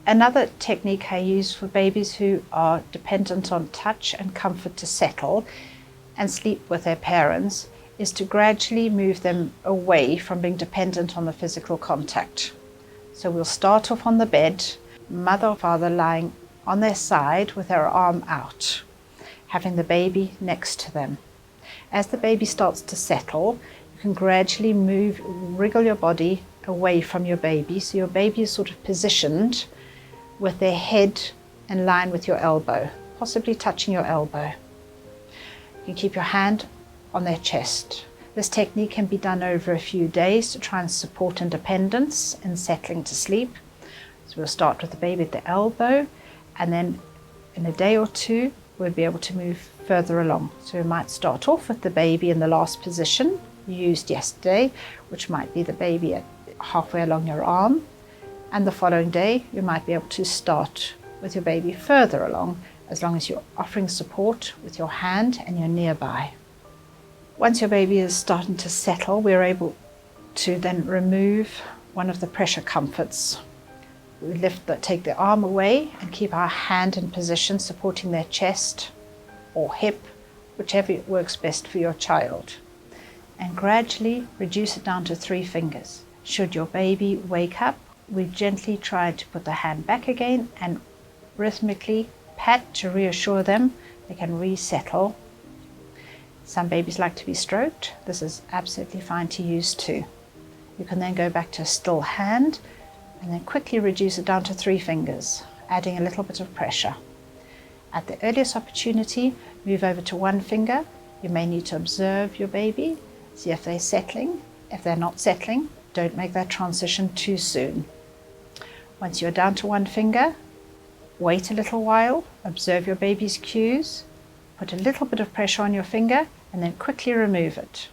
Another technique I use for babies who are dependent on touch and comfort to settle and sleep with their parents is to gradually move them away from being dependent on the physical contact. So we'll start off on the bed, mother or father lying on their side with their arm out, having the baby next to them. As the baby starts to settle, you can gradually wriggle your body away from your baby, so your baby is sort of positioned with their head in line with your elbow, possibly touching your elbow. You can keep your hand on their chest. This technique can be done over a few days to try and support independence and settling to sleep. So we'll start with the baby at the elbow, and then in a day or two we'll be able to move further along. So we might start off with the baby in the last position you used yesterday, which might be the baby at halfway along your arm, and the following day you might be able to start with your baby further along, as long as you're offering support with your hand and you're nearby. Once your baby is starting to settle, we're able to then remove one of the pressure comforts. We take the arm away and keep our hand in position, supporting their chest or hip, whichever works best for your child, and gradually reduce it down to 3 fingers. Should your baby wake up, we gently try to put the hand back again and rhythmically pat to reassure them they can resettle. Some babies like to be stroked. This is absolutely fine to use too. You can then go back to a still hand and then quickly reduce it down to 3 fingers, adding a little bit of pressure. At the earliest opportunity, move over to 1 finger. You may need to observe your baby, see if they're settling. If they're not settling, don't make that transition too soon. Once you're down to 1 finger, wait a little while, observe your baby's cues, put a little bit of pressure on your finger, and then quickly remove it.